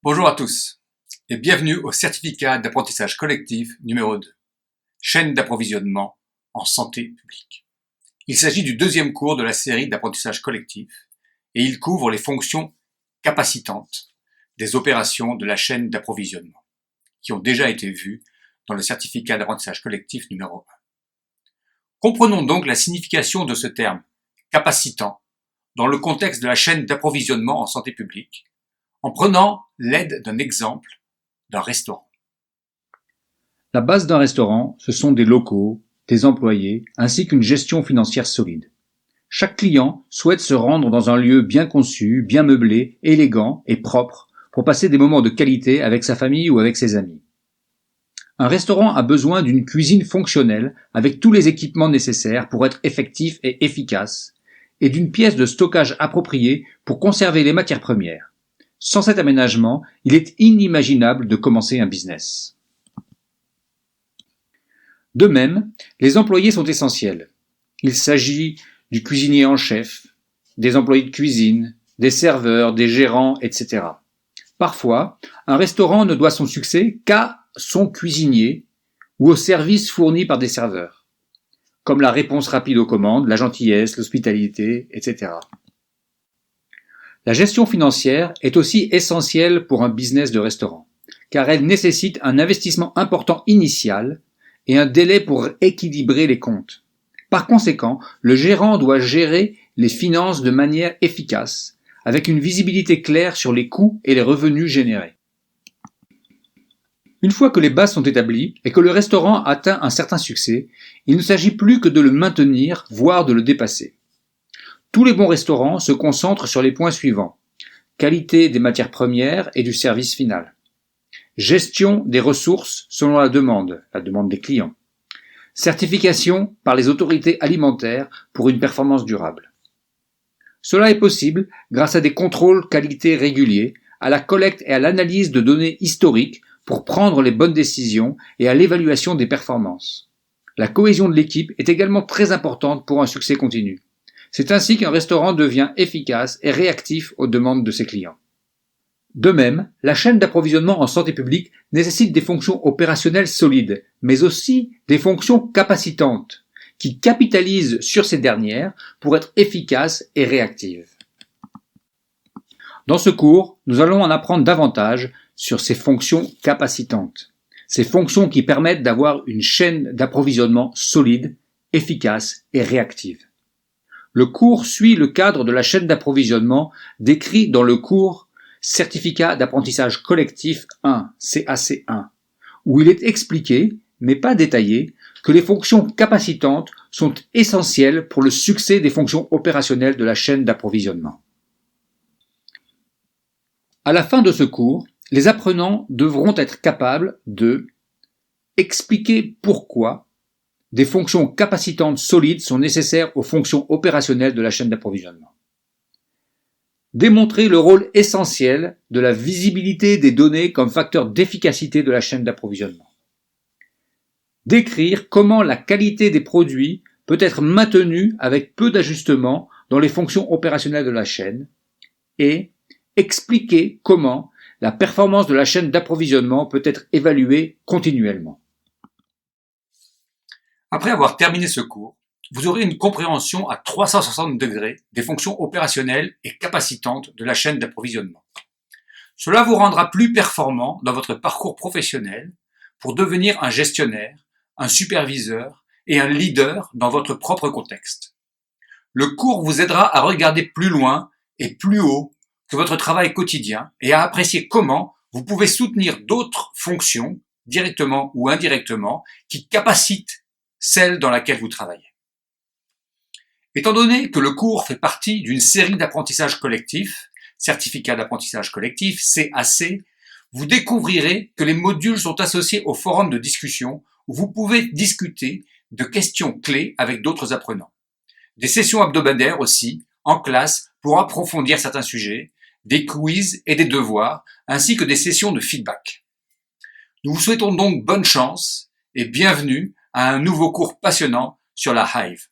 Bonjour à tous et bienvenue au certificat d'apprentissage collectif numéro 2, chaîne d'approvisionnement en santé publique. Il s'agit du deuxième cours de la série d'apprentissage collectif et il couvre les fonctions capacitantes des opérations de la chaîne d'approvisionnement qui ont déjà été vues dans le certificat d'apprentissage collectif numéro 1. Comprenons donc la signification de ce terme capacitant dans le contexte de la chaîne d'approvisionnement en santé publique en prenant l'aide d'un exemple d'un restaurant. La base d'un restaurant, ce sont des locaux, des employés, ainsi qu'une gestion financière solide. Chaque client souhaite se rendre dans un lieu bien conçu, bien meublé, élégant et propre pour passer des moments de qualité avec sa famille ou avec ses amis. Un restaurant a besoin d'une cuisine fonctionnelle avec tous les équipements nécessaires pour être effectif et efficace et d'une pièce de stockage appropriée pour conserver les matières premières. Sans cet aménagement, il est inimaginable de commencer un business. De même, les employés sont essentiels. Il s'agit du cuisinier en chef, des employés de cuisine, des serveurs, des gérants, etc. Parfois, un restaurant ne doit son succès qu'à son cuisinier ou aux services fournis par des serveurs, comme la réponse rapide aux commandes, la gentillesse, l'hospitalité, etc. La gestion financière est aussi essentielle pour un business de restaurant, car elle nécessite un investissement important initial et un délai pour équilibrer les comptes. Par conséquent, le gérant doit gérer les finances de manière efficace, avec une visibilité claire sur les coûts et les revenus générés. Une fois que les bases sont établies et que le restaurant atteint un certain succès, il ne s'agit plus que de le maintenir, voire de le dépasser. Tous les bons restaurants se concentrent sur les points suivants: qualité des matières premières et du service final, gestion des ressources selon la demande des clients, certification par les autorités alimentaires pour une performance durable. Cela est possible grâce à des contrôles qualité réguliers, à la collecte et à l'analyse de données historiques pour prendre les bonnes décisions et à l'évaluation des performances. La cohésion de l'équipe est également très importante pour un succès continu. C'est ainsi qu'un restaurant devient efficace et réactif aux demandes de ses clients. De même, la chaîne d'approvisionnement en santé publique nécessite des fonctions opérationnelles solides, mais aussi des fonctions capacitantes, qui capitalisent sur ces dernières pour être efficaces et réactives. Dans ce cours, nous allons en apprendre davantage sur ces fonctions capacitantes, ces fonctions qui permettent d'avoir une chaîne d'approvisionnement solide, efficace et réactive. Le cours suit le cadre de la chaîne d'approvisionnement décrit dans le cours Certificat d'apprentissage collectif 1, CAC1, où il est expliqué, mais pas détaillé, que les fonctions capacitantes sont essentielles pour le succès des fonctions opérationnelles de la chaîne d'approvisionnement. À la fin de ce cours, les apprenants devront être capables de expliquer pourquoi des fonctions capacitantes solides sont nécessaires aux fonctions opérationnelles de la chaîne d'approvisionnement. Démontrer le rôle essentiel de la visibilité des données comme facteur d'efficacité de la chaîne d'approvisionnement. Décrire comment la qualité des produits peut être maintenue avec peu d'ajustements dans les fonctions opérationnelles de la chaîne et expliquer comment la performance de la chaîne d'approvisionnement peut être évaluée continuellement. Après avoir terminé ce cours, vous aurez une compréhension à 360 degrés des fonctions opérationnelles et capacitantes de la chaîne d'approvisionnement. Cela vous rendra plus performant dans votre parcours professionnel pour devenir un gestionnaire, un superviseur et un leader dans votre propre contexte. Le cours vous aidera à regarder plus loin et plus haut que votre travail quotidien et à apprécier comment vous pouvez soutenir d'autres fonctions, directement ou indirectement, qui capacitent celle dans laquelle vous travaillez. Étant donné que le cours fait partie d'une série d'apprentissage collectif, certificat d'apprentissage collectif, CAC, vous découvrirez que les modules sont associés au forum de discussion où vous pouvez discuter de questions clés avec d'autres apprenants. Des sessions hebdomadaires aussi, en classe, pour approfondir certains sujets, des quiz et des devoirs, ainsi que des sessions de feedback. Nous vous souhaitons donc bonne chance et bienvenue à un nouveau cours passionnant sur la Hive.